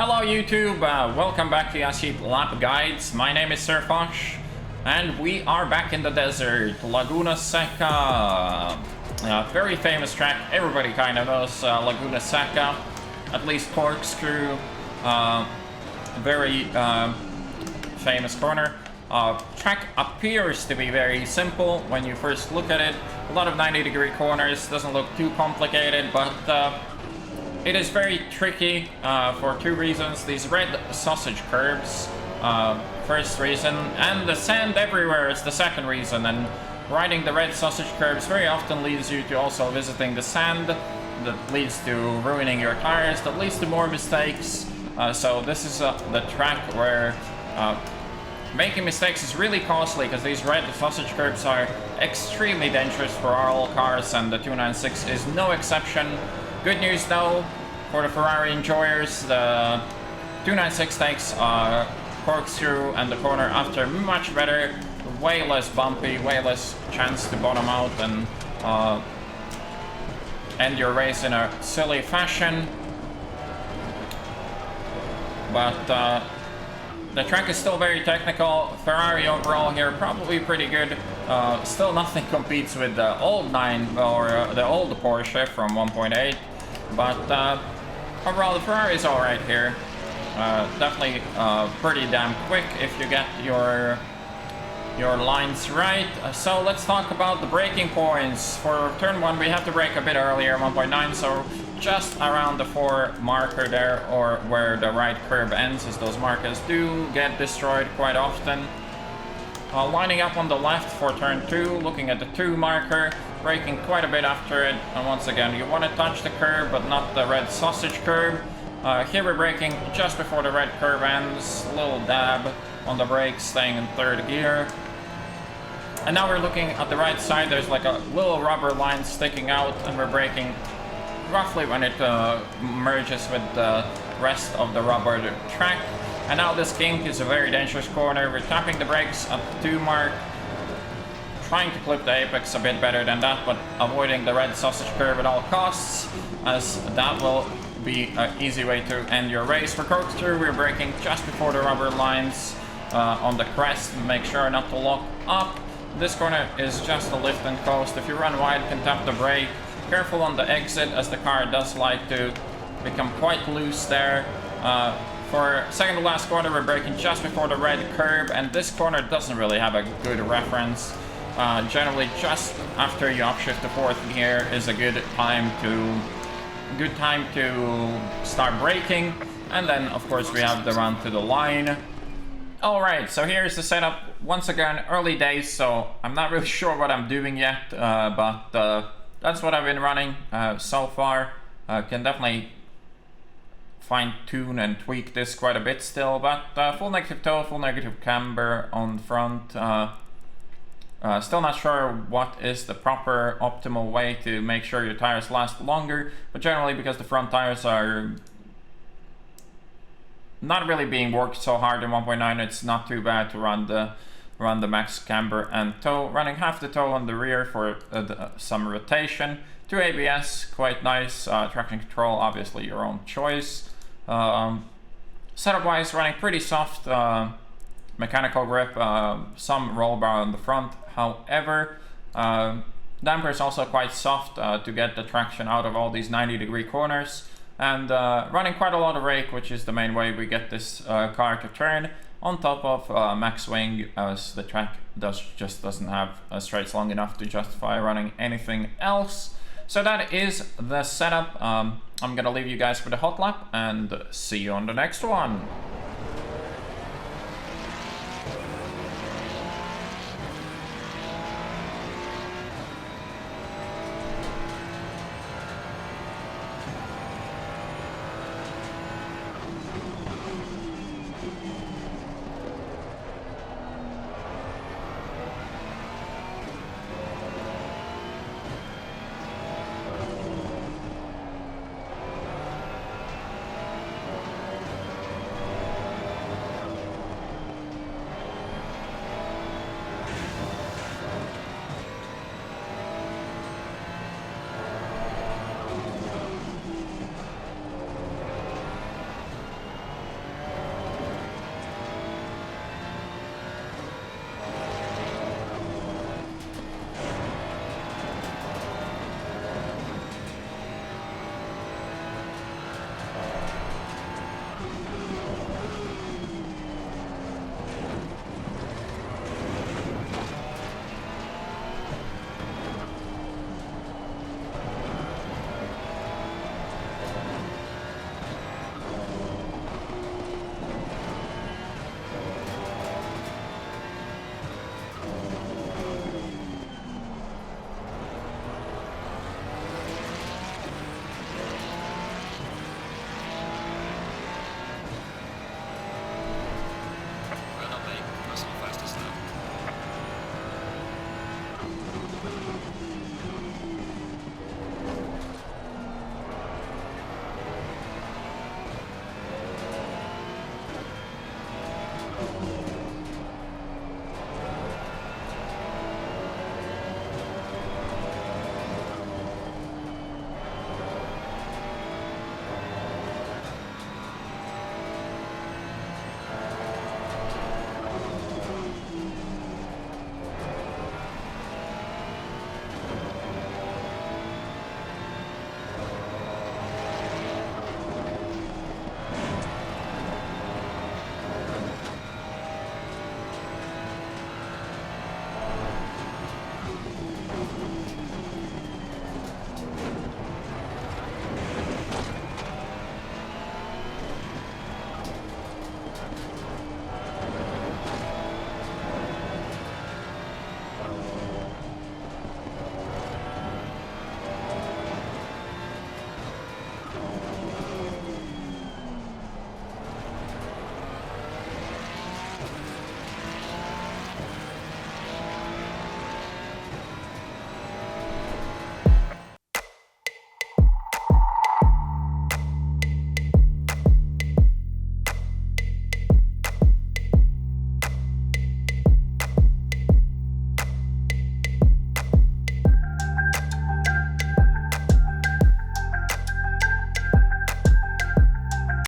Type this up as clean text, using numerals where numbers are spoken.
Hello YouTube, welcome back to Yashit Lap Guides. My name is Sir Foch, and we are back in the desert, Laguna Seca. Very famous track, everybody kind of knows Laguna Seca, at least corkscrew. Very famous corner. Track appears to be very simple when you first look at it. A lot of 90-degree corners, doesn't look too complicated, but it is very tricky for two reasons. These red sausage curbs, first reason, and the sand everywhere is the second reason. And riding the red sausage curbs very often leads you to also visiting the sand. That leads to ruining your tires, that leads to more mistakes. So this is the track where making mistakes is really costly, because these red sausage curbs are extremely dangerous for all cars, and the 296 is no exception. Good news though, for the Ferrari enjoyers, the 296 takes corkscrew and the corner after much better, way less bumpy, way less chance to bottom out and end your race in a silly fashion. But the track is still very technical. Ferrari overall here probably pretty good. Still nothing competes with the old 9 or the old Porsche from 1.8. But overall the Ferrari is alright here. Definitely pretty damn quick if you get your lines right. So let's talk about the braking points. For turn 1 we have to brake a bit earlier, 1.9, so just around the 4 marker there, or where the right curb ends, as those markers do get destroyed quite often. Lining up on the left for turn 2, looking at the 2 marker, braking quite a bit after it, and once again you want to touch the curb but not the red sausage curb. Here we're braking just before the red curb ends, a little dab on the brakes, staying in 3rd gear. And now we're looking at the right side, there's like a little rubber line sticking out, and we're braking roughly when it merges with the rest of the rubber track. And now this kink is a very dangerous corner. We're tapping the brakes at the 2 mark, trying to clip the apex a bit better than that, but avoiding the red sausage curve at all costs, as that will be an easy way to end your race. For corkscrew, we're braking just before the rubber lines on the crest, make sure not to lock up. This corner is just a lift and coast. If you run wide, you can tap the brake. Careful on the exit, as the car does like to become quite loose there. For second to last corner, we're braking just before the red curb, and this corner doesn't really have a good reference. Generally, just after you upshift to 4th gear is a good time to start braking. And then, of course, we have the run to the line. All right, so here's the setup. Once again, early days, so I'm not really sure what I'm doing yet, but that's what I've been running so far. Can definitely fine-tune and tweak this quite a bit still, but full negative toe, full negative camber on front. Still not sure what is the proper optimal way to make sure your tires last longer, but generally, because the front tires are not really being worked so hard in 1.9, it's not too bad to run the max camber and toe. Running half the toe on the rear for some rotation. 2 ABS, quite nice. Traction control, obviously your own choice. Setup wise, running pretty soft mechanical grip, some roll bar on the front. However, damper is also quite soft to get the traction out of all these 90-degree corners. And running quite a lot of rake, which is the main way we get this car to turn, on top of max wing, as the track just doesn't have straights long enough to justify running anything else. So that is the setup. I'm gonna leave you guys for the hot lap, and see you on the next one.